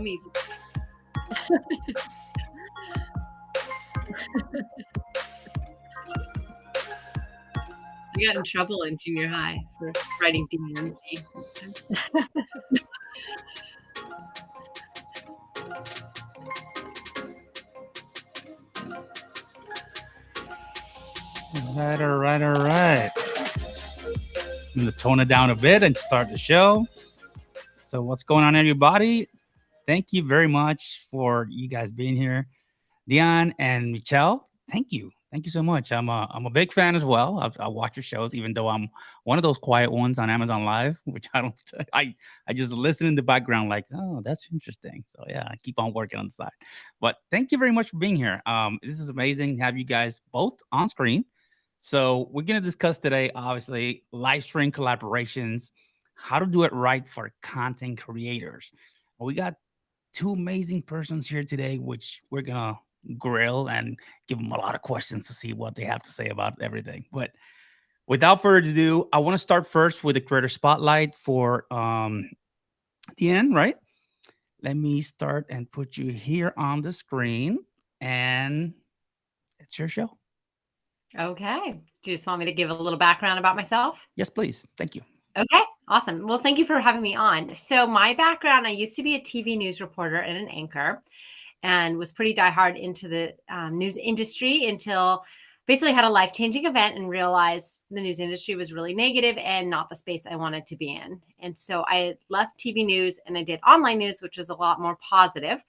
easy. I got in trouble in junior high for writing DMG. All right. I'm going to tone it down a bit and start the show. So what's going on, everybody? Thank you very much for you guys being here. Dion and Michelle, thank you. Thank you so much. I'm a big fan as well. I watch your shows, even though I'm one of those quiet ones on Amazon Live, which I don't. I just listen in the background, like, oh, that's interesting. So yeah, I keep on working on the side. But thank you very much for being here. This is amazing to have you guys both on screen. So we're gonna discuss today, obviously, live stream collaborations, how to do it right for content creators. We got two amazing persons here today, which we're gonna grill and give them a lot of questions to see what they have to say about everything. But without further ado, I want to start first with the creator spotlight for the end, right? Let me start and put you here on the screen, and it's your show. Okay. Do you just want me to give a little background about myself? Yes, please. Thank you. Okay, awesome. Well, thank you for having me on. So my background, I used to be a TV news reporter and an anchor and was pretty diehard into the news industry until basically had a life-changing event and realized the news industry was really negative and not the space I wanted to be in. And so I left TV news and I did online news, which was a lot more positive.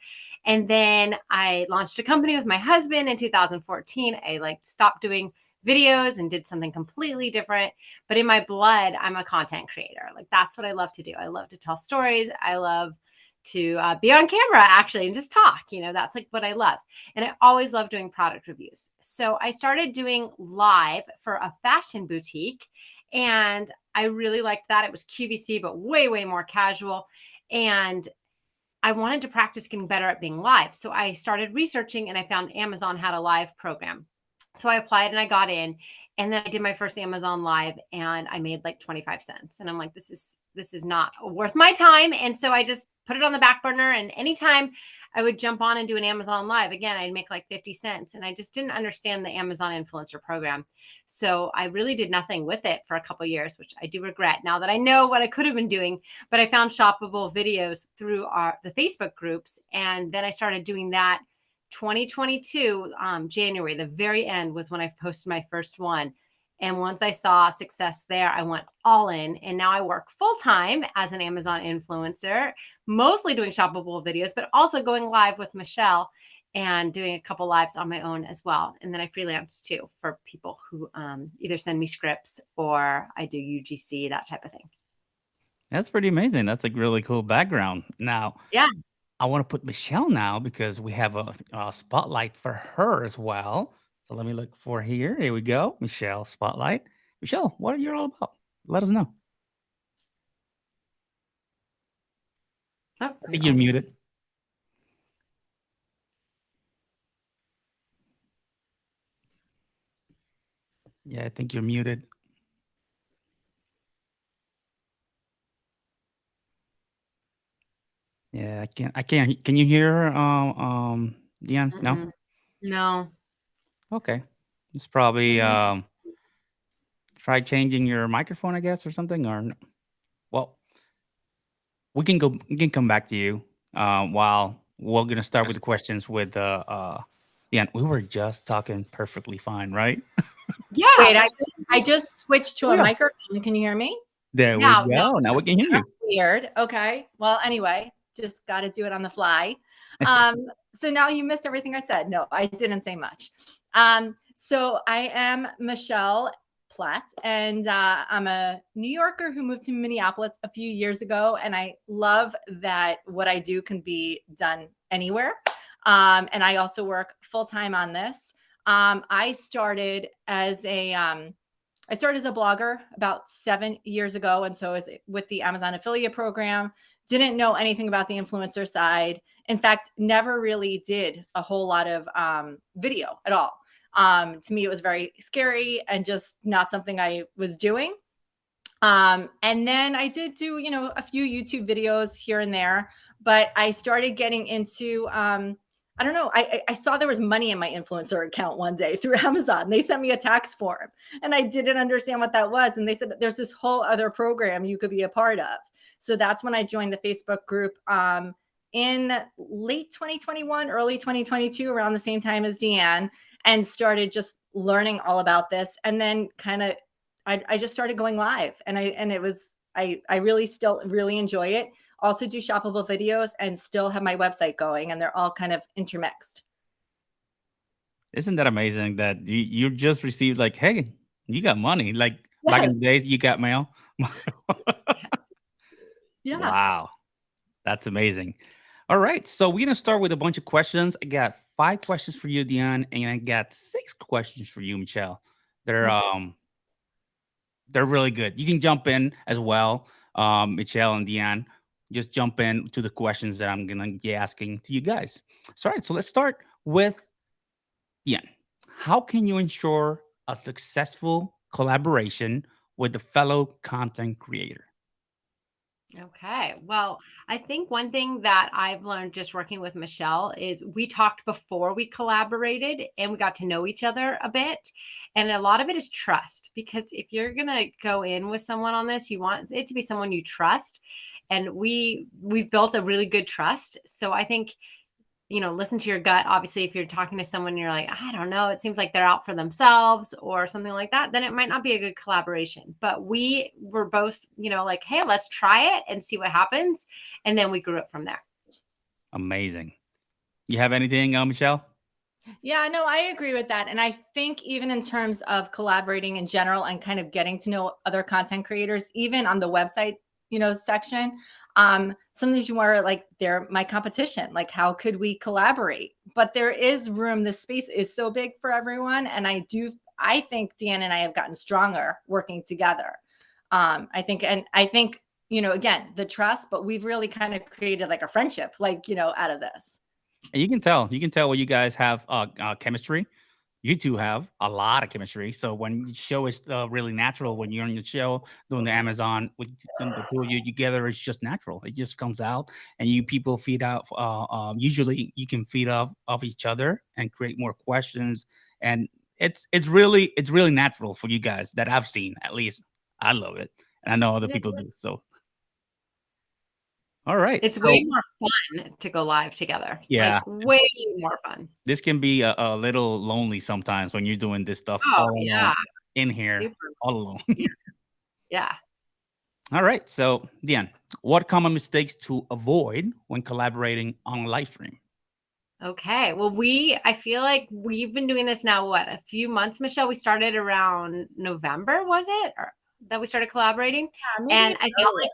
And then I launched a company with my husband in 2014. I stopped doing videos and did something completely different. But in my blood, I'm a content creator. Like that's what I love to do. I love to tell stories. I love to be on camera actually and just talk. That's like what I love. And I always love doing product reviews. So I started doing live for a fashion boutique and I really liked that. It was QVC, but way, way more casual. And I wanted to practice getting better at being live. So I started researching and I found Amazon had a live program. So I applied and I got in, and then I did my first Amazon Live and I made like 25 cents. And I'm like, this is not worth my time. And so I just put it on the back burner. And anytime I would jump on and do an Amazon Live, again, I'd make like 50 cents. And I just didn't understand the Amazon influencer program. So I really did nothing with it for a couple of years, which I do regret now that I know what I could have been doing. But I found shoppable videos through the Facebook groups. And then I started doing that. 2022, January, the very end was when I posted my first one. And once I saw success there, I went all in. And now I work full time as an Amazon influencer, mostly doing shoppable videos, but also going live with Michelle and doing a couple lives on my own as well. And then I freelance too for people who either send me scripts or I do UGC, that type of thing. That's pretty amazing. That's a really cool background. Now, yeah. I want to put Michelle now because we have a spotlight for her as well. So let me look for here. Here we go. Michelle spotlight. Michelle, what are you all about? Let us know. Oh, I think you're muted. Yeah, I think you're muted. Yeah, I can't. Can you hear Dion? No? No. Okay. It's probably try changing your microphone, I guess, or something. Or no. Well, we can come back to you while we're gonna start with the questions with Dion. We were just talking perfectly fine, right? Yeah. Wait, I just switched to a microphone. Can you hear me? There we go. Now we can hear you. That's weird. Okay. Well, anyway, just got to do it on the fly. So now you missed everything I said. No, I didn't say much. So I am Michelle Platt, and I'm a New Yorker who moved to Minneapolis a few years ago. And I love that what I do can be done anywhere. And I also work full time on this. I started as a blogger about 7 years ago. And so I was with the Amazon affiliate program, didn't know anything about the influencer side. In fact, never really did a whole lot of video at all. To me, it was very scary and just not something I was doing. And then I did do, a few YouTube videos here and there, but I started getting into, I don't know. I saw there was money in my influencer account one day through Amazon. They sent me a tax form and I didn't understand what that was. And they said that there's this whole other program you could be a part of. So that's when I joined the Facebook group in late 2021, early 2022, around the same time as Deanne, and started just learning all about this. And then I just started going live, and I really still really enjoy it. Also do shoppable videos and still have my website going, and they're all kind of intermixed. Isn't that amazing that you just received like, hey, you got money. Like back in Yes. the days, you got mail. Yeah. Wow. That's amazing. All right. So we're gonna start with a bunch of questions. I got 5 questions for you, Dion, and I got 6 questions for you, Michelle. They're Okay. they're really good. You can jump in as well, Michelle and Dion. Just jump in to the questions that I'm gonna be asking to you guys. So, all right. So let's start with Dion. How can you ensure a successful collaboration with a fellow content creator? Okay. Well, I think one thing that I've learned just working with Michelle is we talked before we collaborated and we got to know each other a bit. And a lot of it is trust because if you're going to go in with someone on this, you want it to be someone you trust. And we've built a really good trust. So I think listen to your gut. Obviously, if you're talking to someone, you're like, I don't know, it seems like they're out for themselves or something like that, then it might not be a good collaboration. But we were both, like, hey, let's try it and see what happens. And then we grew it from there. Amazing. You have anything, Michelle? Yeah, no, I agree with that. And I think even in terms of collaborating in general and kind of getting to know other content creators, even on the website, section, sometimes you are like, they're my competition. Like, how could we collaborate? But there is room. The space is so big for everyone. And I think Deanne and I have gotten stronger working together. I think, again, the trust, but we've really kind of created like a friendship, like, out of this. And you can tell when you guys have chemistry. You two have a lot of chemistry. So when the show is really natural, when you're on the show doing the Amazon with the two of you together, it's just natural. It just comes out, and you people feed out. Usually, you can feed off of each other and create more questions, and it's really natural for you guys that I've seen. At least I love it, and I know other people do. So, all right, It's so way more fun to go live together. yeah, Like way more fun. this can be a little lonely sometimes when you're doing this stuff Oh, all alone yeah. in here, Super. all alone. Yeah. All right. So, Diane, what common mistakes to avoid when collaborating on a live stream? Okay. Well, I feel like we've been doing this now, what, a few months, Michelle? We started around November, was it? Or that we started collaborating? Yeah, maybe And I felt like,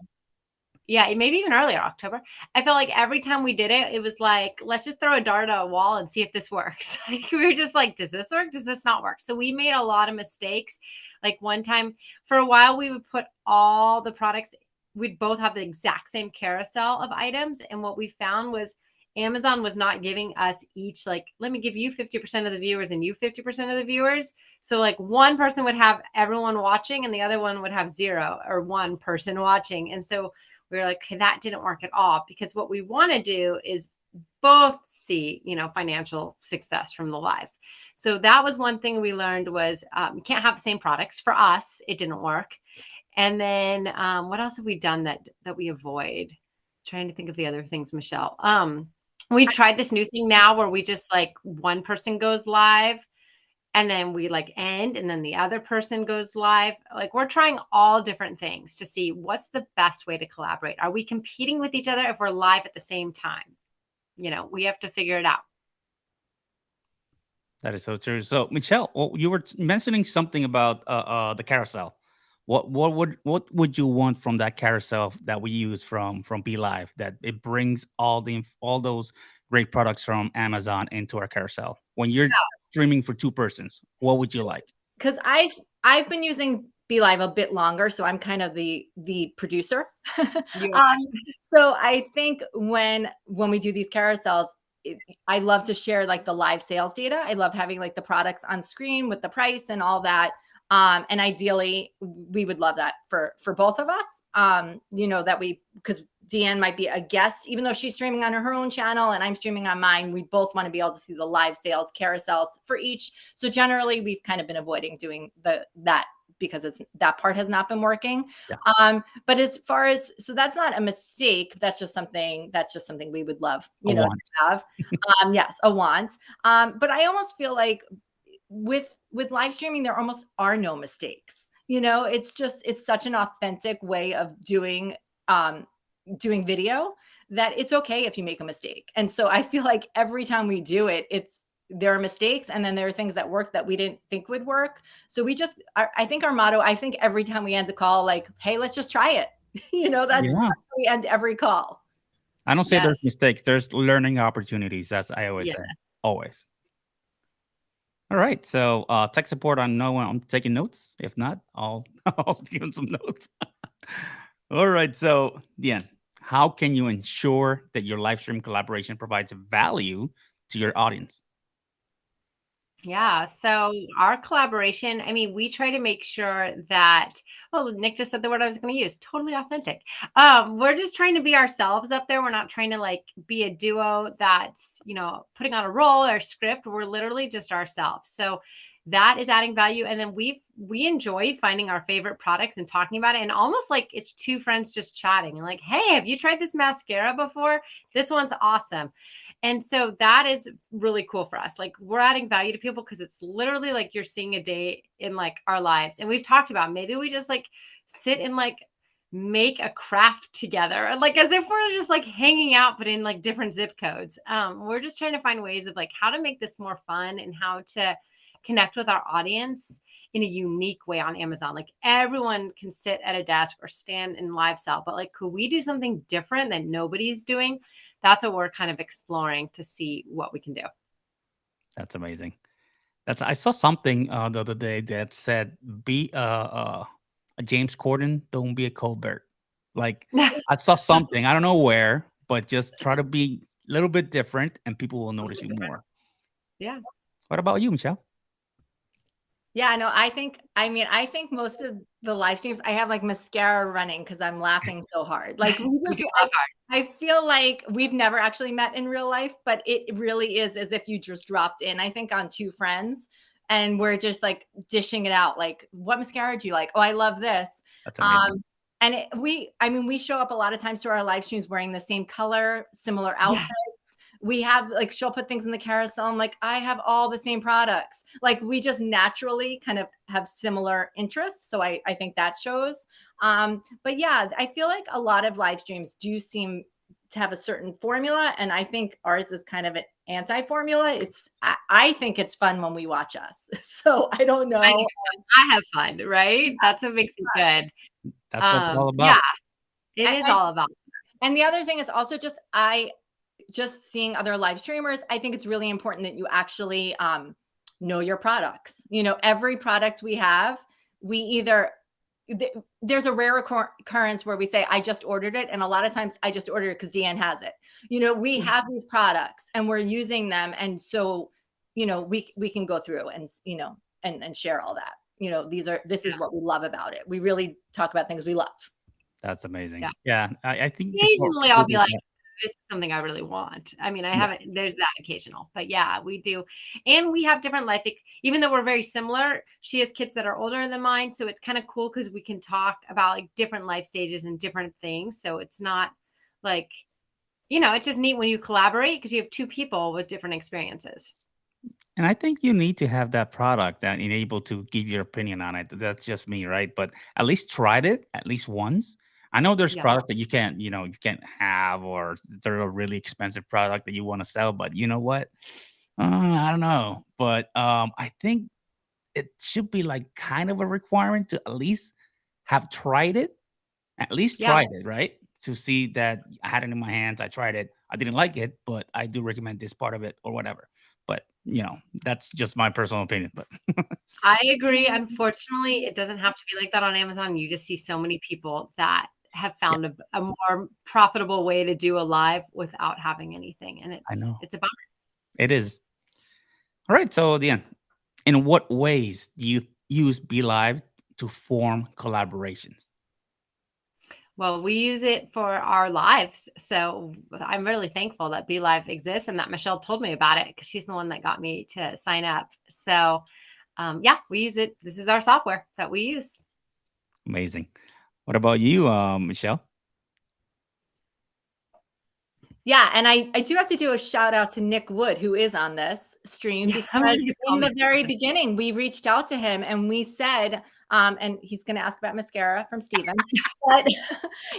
yeah, maybe even earlier, October. I felt like every time we did it, it was like, let's just throw a dart at a wall and see if this works. Like, we were just like, does this work? Does this not work? So we made a lot of mistakes. Like one time, for a while, we would put all the products, we'd both have the exact same carousel of items. And what we found was Amazon was not giving us each, like, let me give you 50% of the viewers and you 50% of the viewers. So like one person would have everyone watching and the other one would have 0 or 1 person watching. And so we were like, okay, that didn't work at all, because what we want to do is both see, financial success from the live. So that was one thing we learned was you can't have the same products. For us, it didn't work. And then what else have we done that we avoid? Trying to think of the other things, Michelle. We've tried this new thing now where we just like one person goes live and then we like end and then the other person goes live. Like we're trying all different things to see what's the best way to collaborate. Are we competing with each other if we're live at the same time? We have to figure it out. That is so true. So, Michelle, you were mentioning something about the carousel. What would you want from that carousel that we use from Be Live, that it brings all those great products from Amazon into our carousel? When you're streaming for 2 persons, what would you like? Because I've been using Be Live a bit longer, so I'm kind of the producer. So I think when we do these carousels, I love to share like the live sales data. I love having like the products on screen with the price and all that. And ideally, we would love that for both of us. That because Deanne might be a guest, even though she's streaming on her own channel and I'm streaming on mine. We both want to be able to see the live sales carousels for each. So generally, we've kind of been avoiding doing that because that part has not been working. Yeah. But as far as, so that's not a mistake. That's just something we would love, to have. Yes, a want. But I almost feel like with live streaming, there almost are no mistakes. It's such an authentic way of doing video that it's okay if you make a mistake. And so I feel like every time we do it, there are mistakes, and then there are things that work that we didn't think would work. So I think our motto, I think every time we end a call, like, hey, let's just try it. That's how we end every call. I don't say there's mistakes. There's learning opportunities. That's I always say. Always. All right. So tech support, I know I'm taking notes. If not, I'll give them some notes. All right. So Deanne, how can you ensure that your live stream collaboration provides value to your audience? Yeah. So our collaboration, I mean, we try to make sure that, well, Nick just said the word I was going to use, totally authentic. We're just trying to be ourselves up there. We're not trying to like be a duo that's, putting on a role or script. We're literally just ourselves. So that is adding value. And then we enjoy finding our favorite products and talking about it. And almost like it's two friends just chatting and like, hey, have you tried this mascara before? This one's awesome. And so that is really cool for us. Like we're adding value to people because it's literally like you're seeing a day in like our lives. And we've talked about maybe we just like sit and like make a craft together, like as if we're just like hanging out, but in like different zip codes. We're just trying to find ways of like how to make this more fun and how to connect with our audience in a unique way on Amazon. Like everyone can sit at a desk or stand in live cell, but like, could we do something different that nobody's doing? That's what we're kind of exploring to see what we can do. That's amazing. I saw something the other day that said, "Be a James Corden, don't be a Colbert." Like I saw something, I don't know where, but just try to be a little bit different, and people will notice you more. Yeah. What about you, Michelle? Yeah, no, I think most of the live streams, I have like mascara running because I'm laughing so hard. Like I feel like we've never actually met in real life, but it really is as if you just dropped in, I think, on two friends. And we're just like dishing it out. Like, what mascara do you like? Oh, I love this. That's amazing. And we show up a lot of times to our live streams wearing the same color, similar outfits. Yes. We have like, she'll put things in the carousel. I'm like, I have all the same products. Like we just naturally kind of have similar interests. So I think that shows. But yeah, I feel like a lot of live streams do seem to have a certain formula. And I think ours is kind of an anti-formula. I think it's fun when we watch us. So I don't know. I have fun, right? That's what makes it good. That's what it's all about. Yeah, it is all about. And the other thing is also just seeing other live streamers. I think it's really important that you actually know your products. Every product we have, there's a rare occurrence where we say, I just ordered it. And a lot of times I just ordered it because Deanne has it. We have these products and we're using them. And so, we can go through and, and share all that. This is what we love about it. We really talk about things we love. That's amazing. Yeah. I think occasionally I'll be like, this is something I really want. I mean, I haven't, there's that occasional, but yeah, we do. And we have different life, even though we're very similar, she has kids that are older than mine. So it's kind of cool because we can talk about like different life stages and different things. So it's not like, it's just neat when you collaborate because you have two people with different experiences. And I think you need to have that product and able to give your opinion on it. That's just me, right? But at least tried it at least once. I know there's products that you can't have, or they're a really expensive product that you want to sell, but you know what? I don't know. But I think it should be like kind of a requirement to at least have tried it, tried it, right? To see that I had it in my hands. I tried it. I didn't like it, but I do recommend this part of it or whatever. But, that's just my personal opinion. But I agree. Unfortunately, it doesn't have to be like that on Amazon. You just see so many people that have found a more profitable way to do a live without having anything. And it's a bummer. It is. All right. So, Deanne, in what ways do you use Be Live to form collaborations? Well, we use it for our lives. So I'm really thankful that Be Live exists and that Michelle told me about it because she's the one that got me to sign up. So yeah, we use it. This is our software that we use. Amazing. What about you, Michelle? Yeah, and I do have to do a shout out to Nick Wood, who is on this stream, Yeah, I'm because gonna in the comment. very beginning, we reached out to him and we said, and he's going to ask about mascara from Steven. But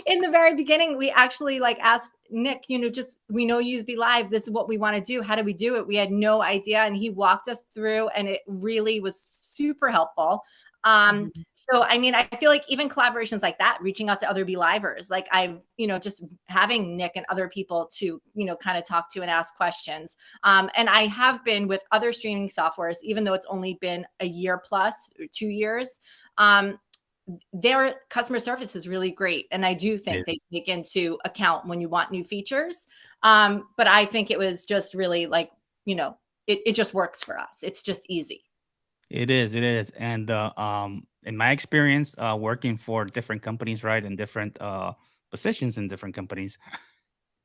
in the very beginning, we actually like asked Nick, just we know you use Be Live. This is what we want to do. How do we do it? We had no idea. And he walked us through, and it really was super helpful. Mhm. So I mean, I feel like even collaborations like that, reaching out to other Be Livers, like I've, just having Nick and other people to, kind of talk to and ask questions. And I have been with other streaming softwares, even though it's only been a year plus or 2 years. Their customer service is really great. And I do think they take into account when you want new features. But I think it was just really like, it just works for us. It's just easy. It is, it is. And in my experience, working for different companies, right, and different positions in different companies,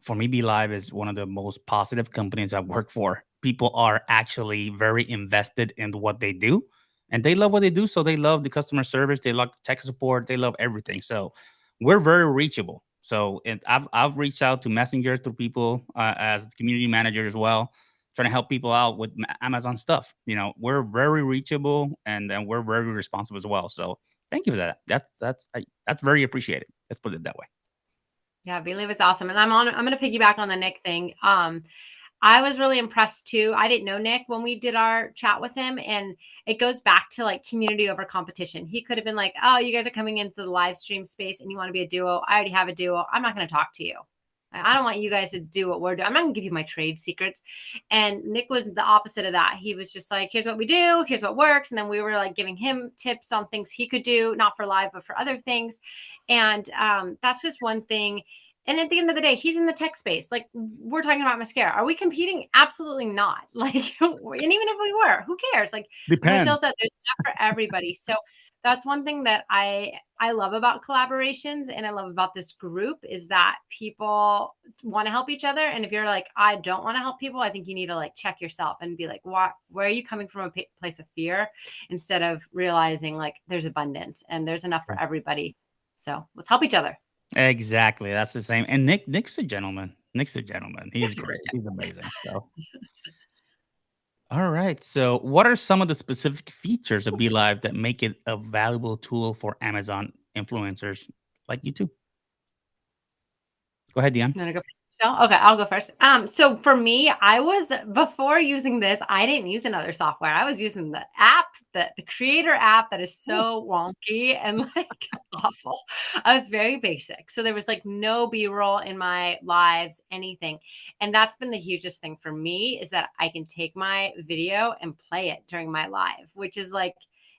for me, Be Live is one of the most positive companies I've worked for. People are actually very invested in what they do, and they love what they do. So they love the customer service, they love tech support, they love everything. So we're very reachable. So I've reached out to Messenger through people as the community manager as well, trying to help people out with Amazon stuff. We're very reachable, and then we're very responsive as well. So thank you for that. That's very appreciated. Let's put it that way. Yeah, Be Live is awesome. And I'm gonna piggyback on the Nick thing. I was really impressed too. I didn't know Nick when we did our chat with him, and it goes back to like community over competition. He could have been like, "Oh, you guys are coming into the live stream space and you want to be a duo. I already have a duo. I'm not going to talk to you. I don't want you guys to do what we're doing. I'm not going to give you my trade secrets." And Nick was the opposite of that. He was just like, "Here's what we do. Here's what works." And then we were like giving him tips on things he could do, not for live, but for other things. And that's just one thing. And at the end of the day, he's in the tech space. Like, we're talking about mascara. Are we competing? Absolutely not. Like, and even if we were, who cares? Like Michelle said, there's enough for everybody. So that's one thing that I love about collaborations, and I love about this group is that people want to help each other. And if you're like, I don't want to help people, I think you need to like check yourself and be like, where are you coming from a place of fear instead of realizing like there's abundance and there's enough for everybody. So let's help each other. Exactly. That's the same. And Nick's a gentleman. Nick's a gentleman. He's great. He's amazing. So all right. So what are some of the specific features of Be Live that make it a valuable tool for Amazon influencers like you two? Go ahead, Dion. You want to go first, Michelle? Okay, I'll go first. So for me, before using this, I didn't use another software. I was using the app, the creator app that is so wonky and like awful. I was very basic. So there was like no B-roll in my lives, anything. And that's been the hugest thing for me is that I can take my video and play it during my live, which is like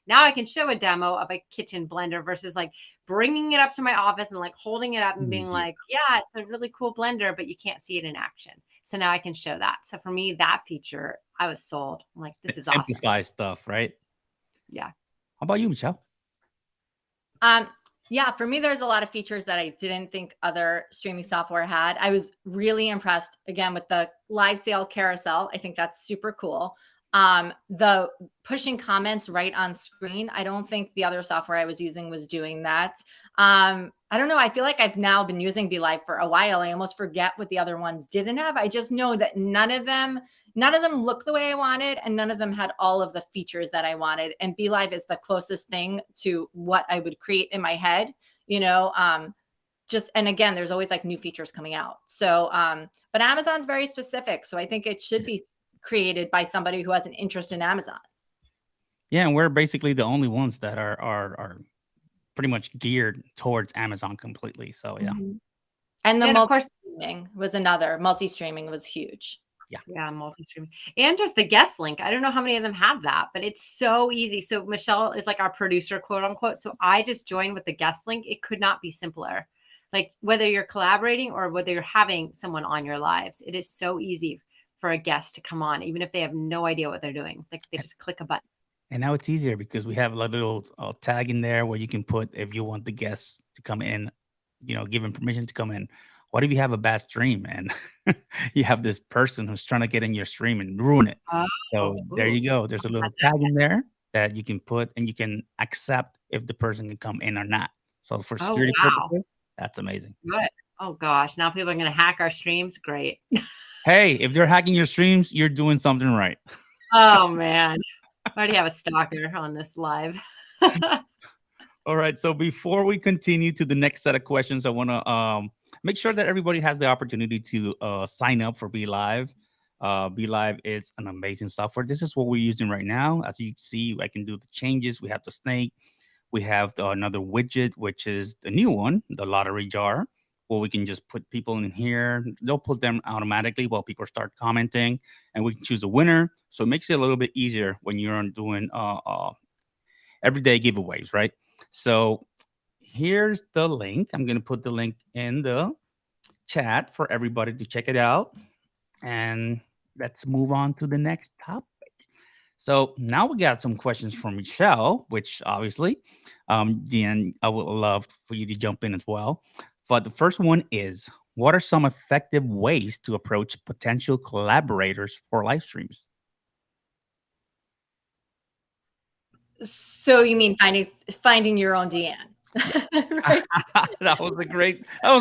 now I can show a demo of a kitchen blender versus like bringing it up to my office and like holding it up and being like, yeah, it's a really cool blender, but you can't see it in action. So now I can show that. So for me, that feature, I was sold. I'm like, this is awesome. Simplify stuff, right? Yeah. How about you, Michelle? Yeah, for me, there's a lot of features that I didn't think other streaming software had. I was really impressed again with the live sale carousel. I think that's super cool. The pushing comments right on screen. I don't think the other software I was using was doing that. I don't know. I feel like I've now been using Be Live for a while. I almost forget what the other ones didn't have. I just know that none of them look the way I wanted, and none of them had all of the features that I wanted. And Be Live is the closest thing to what I would create in my head, and again, there's always like new features coming out. So, but Amazon's very specific. So I think it should be created by somebody who has an interest in Amazon. Yeah, and we're basically the only ones that are pretty much geared towards Amazon completely. So yeah. Mm-hmm. And the multi-streaming was huge. Yeah, multi-streaming. And just the guest link. I don't know how many of them have that, but it's so easy. So Michelle is like our producer, quote unquote. So I just joined with the guest link. It could not be simpler. Like whether you're collaborating or whether you're having someone on your lives, it is so easy for a guest to come on, even if they have no idea what they're doing. Like they just click a button. And now it's easier because we have a little tag in there where you can put if you want the guests to come in, give them permission to come in. What if you have a bad stream and you have this person who's trying to get in your stream and ruin it? Oh, So there ooh, you go. There's a little had that. tag in there that you can put and you can accept if the person can come in or not. So for Oh, security wow. purposes, that's amazing. Good. Oh gosh, now people are gonna hack our streams. Great. Hey, if they're hacking your streams, you're doing something right. Oh man. I already have a stalker on this live. All right. So before we continue to the next set of questions, I want to make sure that everybody has the opportunity to sign up for Be Live. Be Live is an amazing software. This is what we're using right now. As you can see, I can do the changes. We have the snake. We have another widget, which is the new one, the lottery jar, where we can just put people in here. They'll put them automatically while people start commenting, and we can choose a winner. So it makes it a little bit easier when you're doing everyday giveaways, right? So here's the link. I'm going to put the link in the chat for everybody to check it out. And let's move on to the next topic. So now we got some questions from Michelle, which obviously, Deanne, I would love for you to jump in as well. But the first one is, what are some effective ways to approach potential collaborators for live streams? So you mean finding your own Deanne? Right? That was a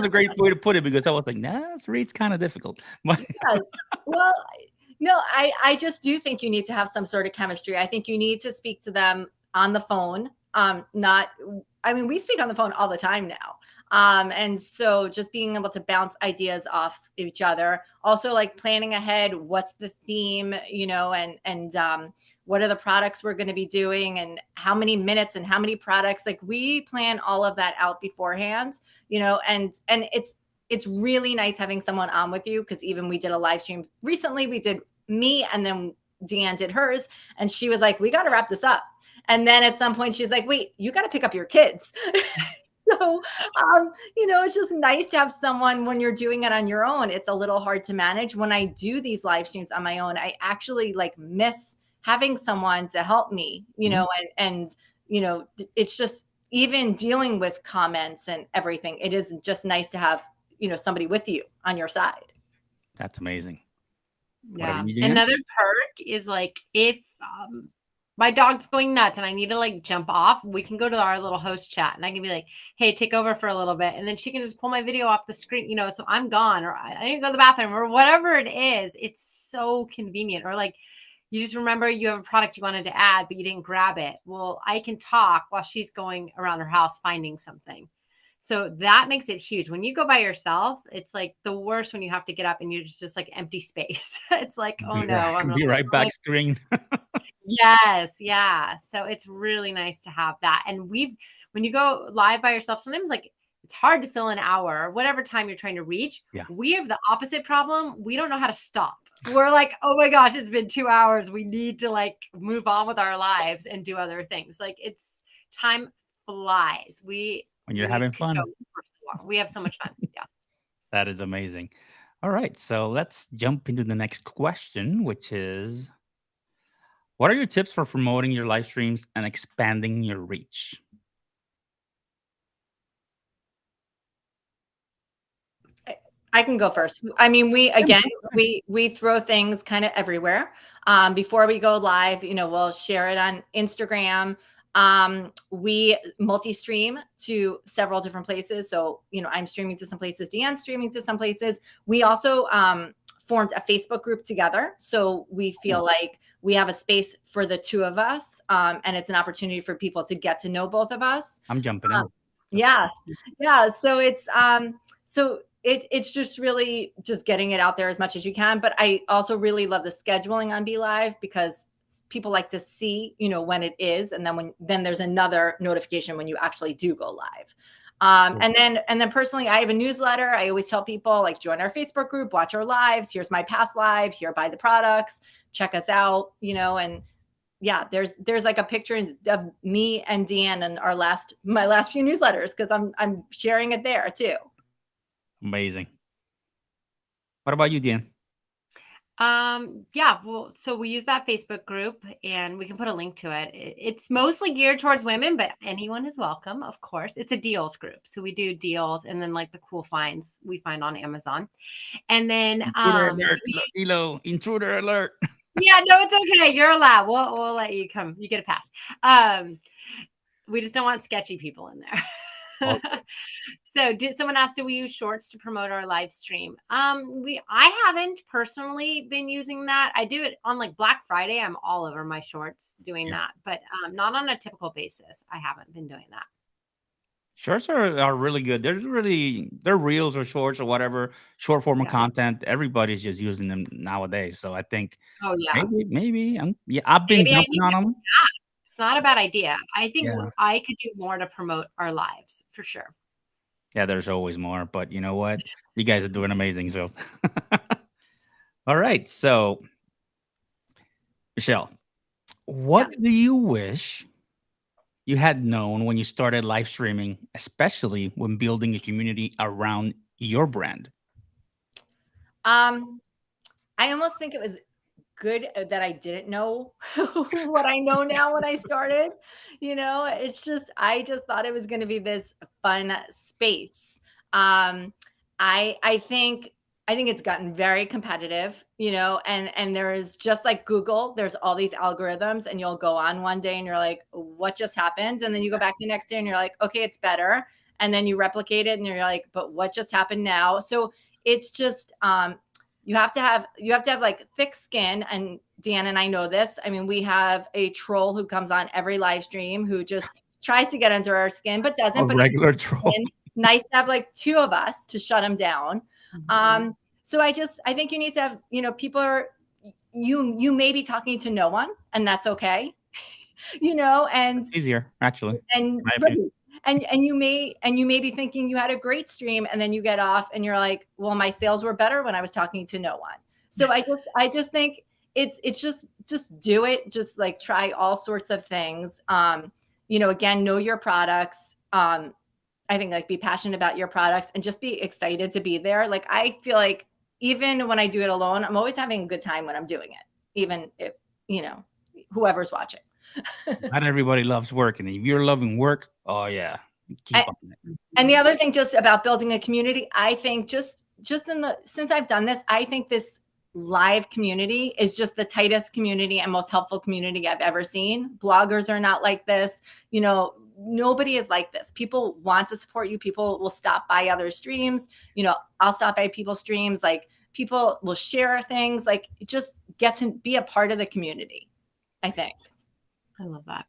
great way to put it, because I was like, nah, this reads kind of difficult. Yes. Well, no, I just do think you need to have some sort of chemistry. I think you need to speak to them on the phone. We speak on the phone all the time now. And so just being able to bounce ideas off each other, also like planning ahead, what's the theme, and what are the products we're going to be doing and how many minutes and how many products. Like we plan all of that out beforehand, and it's really nice having someone on with you, because even we did a live stream recently. We did me, and then Deanne did hers, and she was like, we got to wrap this up. And then at some point she's like, wait, you got to pick up your kids. So, it's just nice to have someone when you're doing it on your own. It's a little hard to manage. When I do these live streams on my own, I actually miss having someone to help me, and it's just, even dealing with comments and everything, it is just nice to have, somebody with you on your side. That's amazing. Yeah. Another perk is if my dog's going nuts and I need to jump off, we can go to our little host chat and I can be like, hey, take over for a little bit. And then she can just pull my video off the screen, so I'm gone, or I need to go to the bathroom, or whatever it is. It's so convenient. Or you just remember you have a product you wanted to add, but you didn't grab it. Well, I can talk while she's going around her house finding something. So that makes it huge. When you go by yourself, it's the worst when you have to get up and you're just empty space. It's oh no. I'm be right back screen. Yes. Yeah. So it's really nice to have that. And when you go live by yourself, sometimes it's hard to fill an hour or whatever time you're trying to reach. Yeah. We have the opposite problem. We don't know how to stop. We're oh my gosh, it's been 2 hours. We need to move on with our lives and do other things. It's time flies. When you're having fun. We have so much fun. Yeah. That is amazing. All right. So let's jump into the next question, which is, what are your tips for promoting your live streams and expanding your reach? I can go first. We throw things kind of everywhere. Before we go live, we'll share it on Instagram. We multi-stream to several different places. So, I'm streaming to some places, Deanne's streaming to some places. We also formed a Facebook group together. So we feel like we have a space for the two of us. And it's an opportunity for people to get to know both of us. I'm jumping in. Yeah. Yeah. So it's just really just getting it out there as much as you can. But I also really love the scheduling on Be Live, because people like to see, when it is. And then there's another notification when you actually do go live. And then personally, I have a newsletter. I always tell people join our Facebook group, watch our lives. Here's my past live, here, buy the products, check us out, and yeah, there's a picture of me and Deanne in my last few newsletters, because I'm sharing it there too. Amazing. What about you, Deanne? Yeah, well, so we use that Facebook group and we can put a link to it. It's mostly geared towards women, but anyone is welcome, of course. It's a deals group. So we do deals and then like the cool finds we find on Amazon. And then Intruder alert, Elo, intruder alert. yeah, no, it's okay. You're allowed. We'll let you come. You get a pass. We just don't want sketchy people in there. Okay. So someone asked, do we use shorts to promote our live stream? I haven't personally been using that. I do it on like Black Friday. I'm all over my shorts doing that, but not on a typical basis. I haven't been doing that. Shorts are really good. They're reels or shorts or whatever, short form of Yeah. content. Everybody's just using them nowadays. So I think Oh yeah. maybe I've been Maybe I jumping need on to. them. It's not a bad idea. I think Yeah. I could do more to promote our lives for sure. Yeah, there's always more, but you know what? You guys are doing amazing. So all right. So Michelle, what Yeah. do you wish you had known when you started live streaming, especially when building a community around your brand? Um, I almost think it was good that I didn't know what I know now when I started. It's just I just thought it was going to be this fun space. Um, I think it's gotten very competitive, and there is just like Google, there's all these algorithms, and you'll go on one day and you're like, what just happened? And then you go back the next day and you're like, okay, it's better. And then you replicate it and you're like, but what just happened now? So it's just you have to have like thick skin. And Dan and I know this. I mean, we have a troll who comes on every live stream who just tries to get under our skin, but A doesn't. But regular troll. nice to have like two of us to shut him down. So I think you need to have, people are, you may be talking to no one, and that's okay. And Easier, actually. and My right. opinion. And you may be thinking you had a great stream, and then you get off and you're like, well, my sales were better when I was talking to no one. So I just think it's just do it. Just like try all sorts of things. Again, know your products. I think like be passionate about your products and just be excited to be there. Like I feel like even when I do it alone, I'm always having a good time when I'm doing it, even if, whoever's watching. Not everybody loves work, and if you're loving work, oh yeah, keep on it. And the other thing just about building a community, I think since I've done this, I think this live community is just the tightest community and most helpful community I've ever seen. Bloggers are not like this. Nobody is like this. People want to support you. People will stop by other streams. I'll stop by people's streams. Like people will share things. Like just get to be a part of the community, I think. I love that.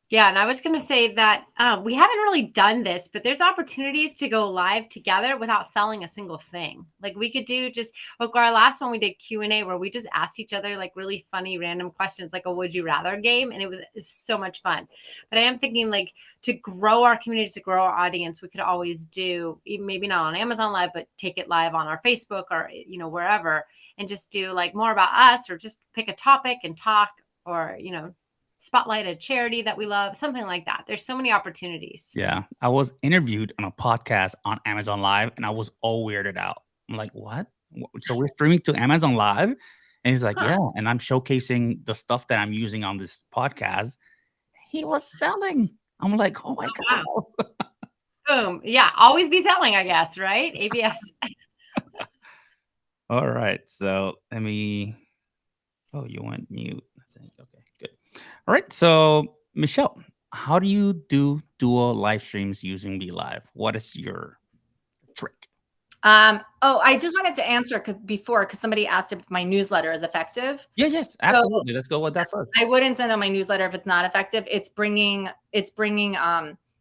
Yeah. And I was going to say that we haven't really done this, but there's opportunities to go live together without selling a single thing. Like we could do just like our last one, we did Q&A where we just asked each other like really funny random questions, like a would you rather game. And it was so much fun. But I am thinking like to grow our community, to grow our audience, we could always do, maybe not on Amazon Live, but take it live on our Facebook or, wherever, and just do like more about us or just pick a topic and talk or, spotlight a charity that we love, something like that. There's so many opportunities. Yeah, I was interviewed on a podcast on Amazon Live, and I was all weirded out. I'm like, what? So we're streaming to Amazon Live? And he's like, yeah, and I'm showcasing the stuff that I'm using on this podcast. He was selling. I'm like, oh my God. Wow. Boom. Yeah, always be selling, I guess, right? ABS. All right, so let me. Oh, you went mute. I think. Okay, good. All right, so Michelle, how do you do dual live streams using BeLive? What is your trick? I just wanted to answer before because somebody asked if my newsletter is effective. Yes, absolutely. Let's go with that first. I wouldn't send out my newsletter if it's not effective. It's bringing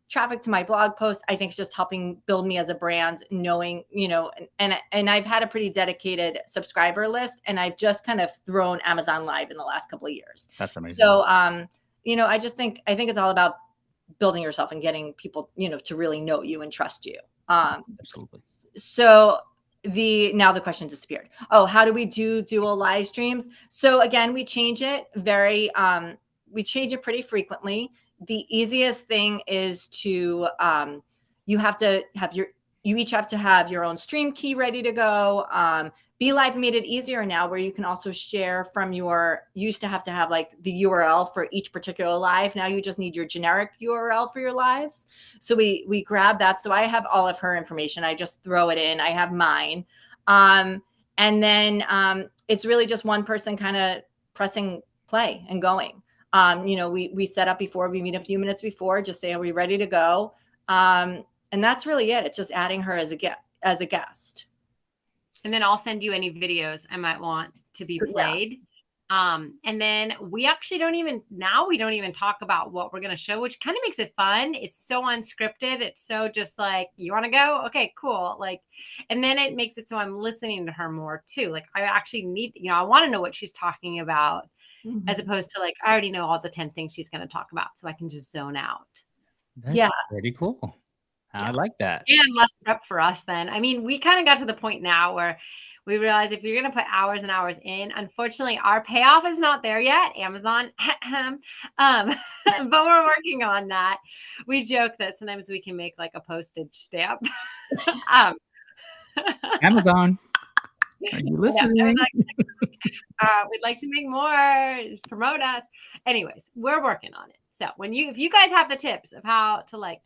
traffic to my blog post. I think it's just helping build me as a brand, knowing, and I've had a pretty dedicated subscriber list, and I've just kind of thrown Amazon Live in the last couple of years. That's amazing. So, I think it's all about building yourself and getting people, to really know you and trust you. Absolutely. So now the question disappeared. Oh, how do we do dual live streams? So again, we change it pretty frequently. The easiest thing is to you each have to have your own stream key ready to go. Be Live made it easier now where you can also share from you used to have like the URL for each particular live. Now you just need your generic URL for your lives. So we grab that. So I have all of her information. I just throw it in. I have mine. And then it's really just one person kind of pressing play and going. We set up before, we meet a few minutes before, just say, are we ready to go? And that's really it. It's just adding her as a guest. And then I'll send you any videos I might want to be played. And then we actually don't even talk about what we're going to show, which kind of makes it fun. It's so unscripted. It's so just like, you want to go? Okay, cool. Like, and then it makes it so I'm listening to her more too. Like I actually need, I want to know what she's talking about as opposed to like, I already know all the 10 things she's going to talk about. So I can just zone out. That's pretty cool. I like that. And less prep for us then. I mean, we kind of got to the point now where we realize if you're going to put hours and hours in, unfortunately, our payoff is not there yet. Amazon. But we're working on that. We joke that sometimes we can make like a postage stamp. Amazon. Are you listening? We'd like to make more, promote us. Anyways, we're working on it. So if you guys have the tips of how to like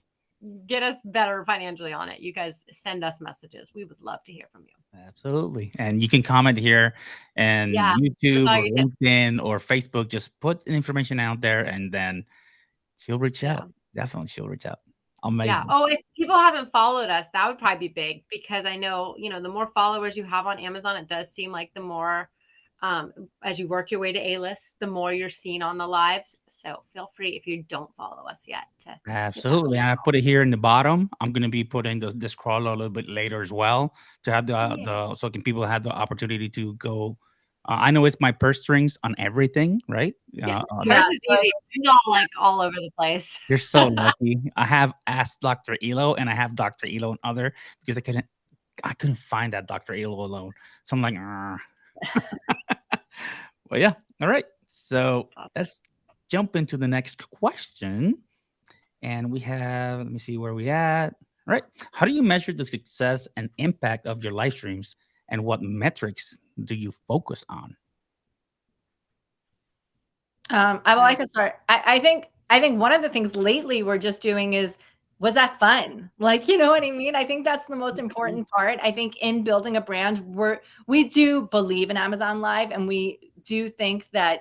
get us better financially on it, you guys send us messages. We would love to hear from you. Absolutely. And you can comment here and YouTube or LinkedIn or Facebook. Just put information out there and then she'll reach out. Definitely she'll reach out. Amazing. Yeah. Oh, if people haven't followed us, that would probably be big because I know, the more followers you have on Amazon, it does seem like the more as you work your way to A-list, the more you're seen on the lives. So feel free if you don't follow us yet. Absolutely. And I put it here in the bottom. I'm going to be putting this crawler a little bit later as well to have so can people have the opportunity to go. I know it's my purse strings on everything, right? Yes. Yours is easy. It's all over the place. You're so lucky. I have Ask Dr. Elo and I have Dr. Elo and other because I couldn't find that Dr. Elo alone. So I'm like, well, yeah. All right. So let's jump into the next question. And we have, let me see where we at. All right. How do you measure the success and impact of your live streams and what metrics do you focus on? I would like to start. I think one of the things lately we're just doing was that fun? Like, you know what I mean? I think that's the most important part. I think in building a brand, we do believe in Amazon Live, and we do think that,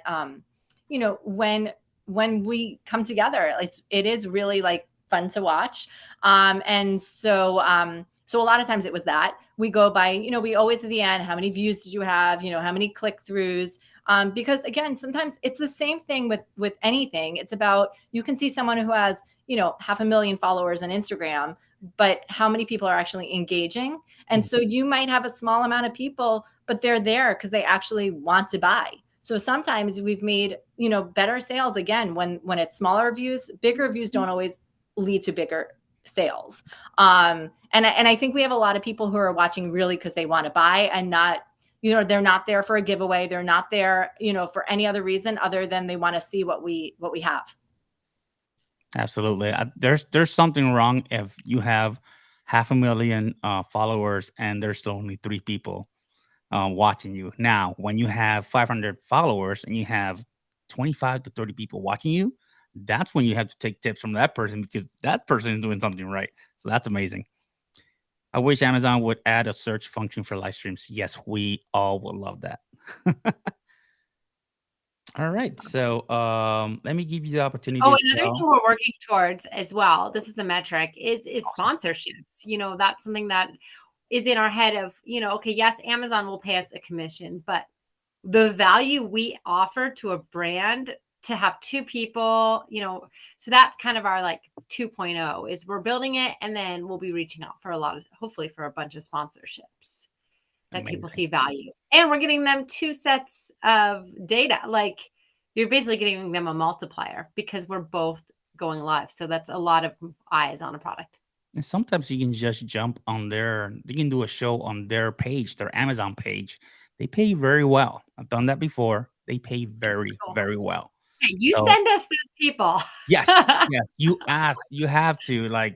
when we come together, it is really like fun to watch. And so a lot of times it was that we go by, we always at the end, how many views did you have? How many click throughs? Because again, sometimes it's the same thing with anything. It's about, you can see someone who has, 500,000 followers on Instagram, but how many people are actually engaging? And so you might have a small amount of people, but they're there because they actually want to buy. So sometimes we've made, better sales again, when it's smaller views. Bigger views don't always lead to bigger sales. And I think we have a lot of people who are watching really because they want to buy and not, they're not there for a giveaway. They're not there, for any other reason other than they want to see what we have. Absolutely. There's something wrong if you have 500,000 followers and there's only 3 people watching you. Now, when you have 500 followers and you have 25 to 30 people watching you, that's when you have to take tips from that person because that person is doing something right. So that's amazing. I wish Amazon would add a search function for live streams. Yes, we all would love that. All right. So let me give you the opportunity. Oh, another thing we're working towards as well, this is a metric, is sponsorships. That's something that is in our head of, okay, yes, Amazon will pay us a commission, but the value we offer to a brand to have 2 people, so that's kind of our like 2.0 is we're building it and then we'll be reaching out for hopefully for a bunch of sponsorships that people see value. And we're getting them 2 sets of data. Like you're basically getting them a multiplier because we're both going live. So that's a lot of eyes on a product. And sometimes you can just jump on they can do a show on their page, their Amazon page. They pay very well. I've done that before. They pay very, very well. Hey, send us those people. Yes. You have to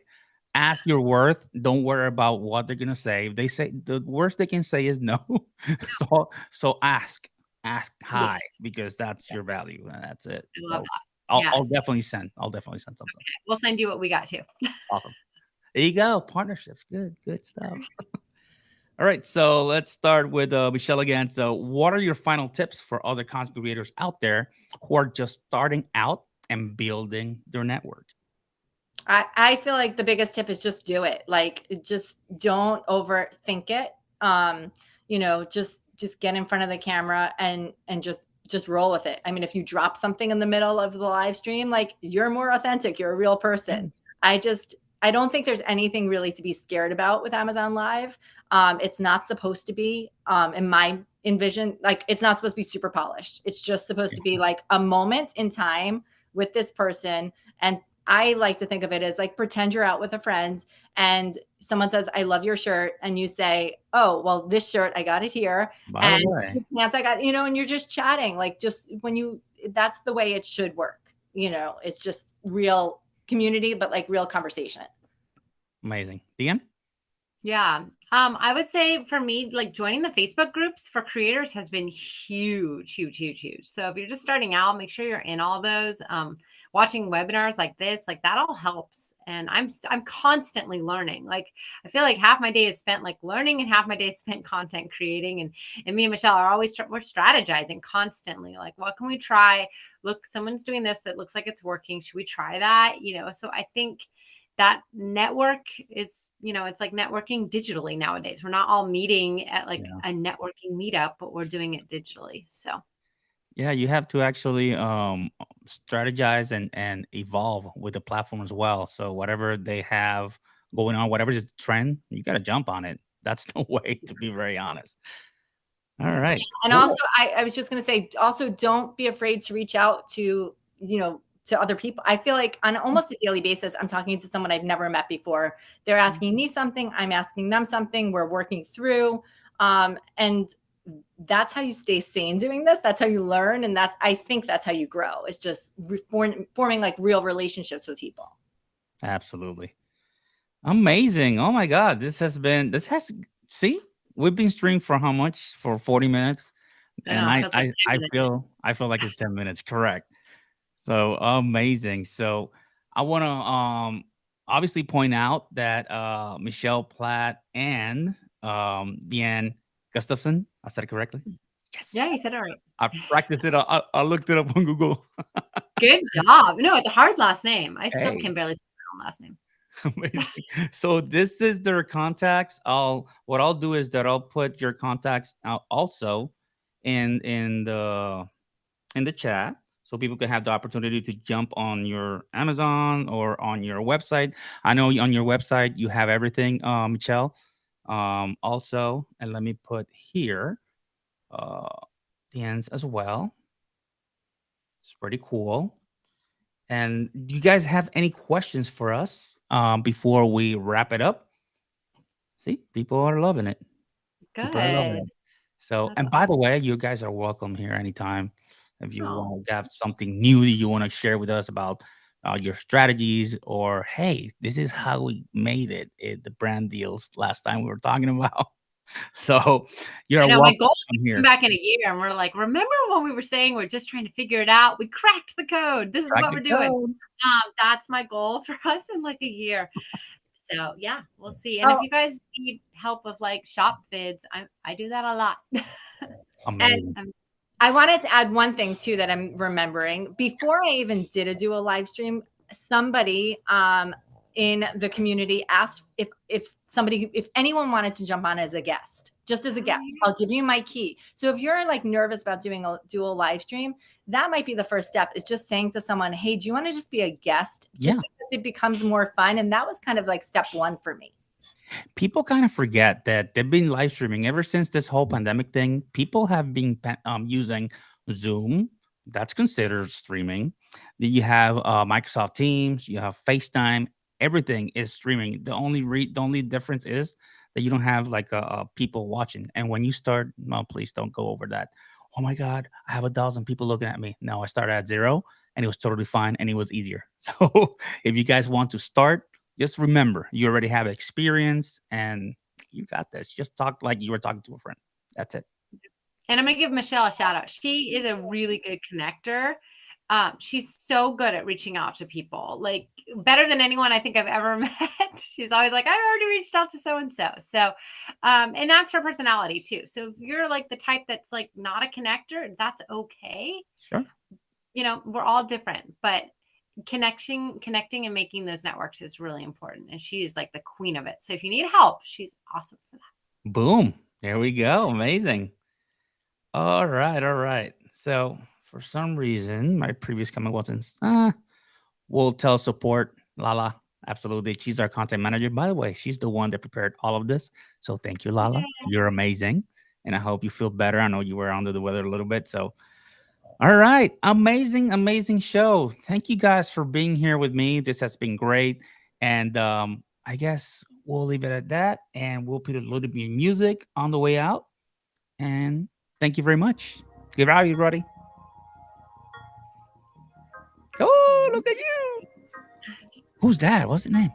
ask your worth. Don't worry about what they're gonna say. If they say the worst they can say is no. So ask high Yes. because that's your value and that's it. I love So that. I'll Yes. definitely send. I'll definitely send something. We'll send you what we got too. Awesome. There you go. Partnerships. Good stuff. All right. So let's start with Michelle again. So, what are your final tips for other content creators out there who are just starting out and building their network? I feel like the biggest tip is just do it. Like just don't overthink it. Just get in front of the camera and just roll with it. I mean, if you drop something in the middle of the live stream, like you're more authentic, you're a real person. I don't think there's anything really to be scared about with Amazon Live. It's not supposed to be, in my envision, like it's not supposed to be super polished. It's just supposed to be like a moment in time with this person. And I like to think of it as like pretend you're out with a friend and someone says, I love your shirt. And you say, oh, well, this shirt, I got it here. By And the way, the pants I got, and you're just chatting. Like just that's the way it should work. It's just real community, but like real conversation. amazing. Deanne? Yeah. I would say for me, like joining the Facebook groups for creators has been huge, huge, huge, huge. So if you're just starting out, make sure you're in all those. Watching webinars like this, like that all helps. And I'm constantly learning. Like I feel like half my day is spent like learning and half my day is spent content creating. And me and Michelle are always we're strategizing constantly. Like what can we try? Look, someone's doing this that looks like it's working. Should we try that? So I think that network is, it's like networking digitally nowadays. We're not all meeting at like a networking meetup, but we're doing it digitally. So Yeah, you have to actually strategize and evolve with the platform as well. So whatever they have going on, whatever is the trend, you got to jump on it. That's the way, to be very honest. All right. And Cool. also, I was just going to say, also don't be afraid to reach out to, to other people. I feel like on almost a daily basis, I'm talking to someone I've never met before. They're asking me something, I'm asking them something, we're working through. And that's how you stay sane doing this. That's how you learn. And I think that's how you grow. It's just forming like real relationships with people. Absolutely. Amazing. Oh my God. See, we've been streaming for how much? For 40 minutes. I And know, it feels like 10 minutes. I feel like it's 10 minutes. Correct. So amazing. So I want to obviously point out that Michelle Platt and Deanne Gustafson, I said it correctly. Yes. Yeah, you said it right. I practiced it. I looked it up on Google. Good job. No, it's a hard last name. I still Hey. can barely say my own last name. Amazing. So this is their contacts. What I'll do is that I'll put your contacts out also in the chat, so people can have the opportunity to jump on your Amazon or on your website. I know on your website you have everything, Michelle. Also, and let me put here the ends as well. It's pretty cool. And do you guys have any questions for us before we wrap it up? See, people are loving it. People are loving Good. it. So, That's and by the way, you guys are welcome here anytime. If you Oh. want to have something new that you want to share with us about your strategies, or hey, this is how we made it, the brand deals last time we were talking about. So you're I know my welcome goal is to here. come back in a year and we're like, remember when we were saying we're just trying to figure it out? We cracked the code. This is Crack what the we're doing. code. That's my goal for us in like a year. So yeah, we'll see. And if you guys need help with like shop vids, I do that a lot. Amazing. And I wanted to add one thing too that I'm remembering. Before I even did a dual live stream, somebody in the community asked if anyone wanted to jump on as a guest, just as a guest. I'll give you my key. So if you're like nervous about doing a dual live stream, that might be the first step, is just saying to someone, hey, do you want to just be a guest? Just because it becomes more fun. And that was kind of like step one for me. People kind of forget that they've been live streaming ever since this whole pandemic thing. People have been using Zoom. That's considered streaming. Then you have Microsoft Teams. You have FaceTime. Everything is streaming. The only difference is that you don't have like people watching. And when you start, no, please don't go over that. Oh my God, I have 1,000 people looking at me. No, I started at 0 and it was totally fine and it was easier. So if you guys want to start, just remember, you already have experience and you got this. Just talk like you were talking to a friend. That's it. And I'm going to give Michelle a shout out. She is a really good connector. She's so good at reaching out to people, like better than anyone I think I've ever met. She's always like, I already reached out to so-and-so. So, and that's her personality too. So if you're like the type that's like not a connector, that's okay. Sure. You know, we're all different, but connecting and making those networks is really important. And she is like the queen of it. So if you need help, she's awesome for that. Boom. There we go. Amazing. All right. All right. So for some reason, my previous comment wasn't, we'll tell support. Lala. Absolutely. She's our content manager. By the way, she's the one that prepared all of this. So thank you, Lala. Yay. You're amazing. And I hope you feel better. I know you were under the weather a little bit. So, all right. Amazing, amazing show. Thank you guys for being here with me. This has been great. And I guess we'll leave it at that. And we'll put a little bit of music on the way out. And thank you very much. Give it out, everybody. Oh, look at you. Who's that? What's the name?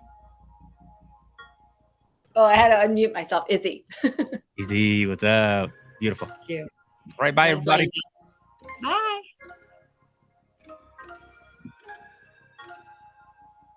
Oh, I had to unmute myself. Izzy. Easy. What's up? Beautiful. Thank you. All right. Bye, Thanks, everybody. lady. Bye.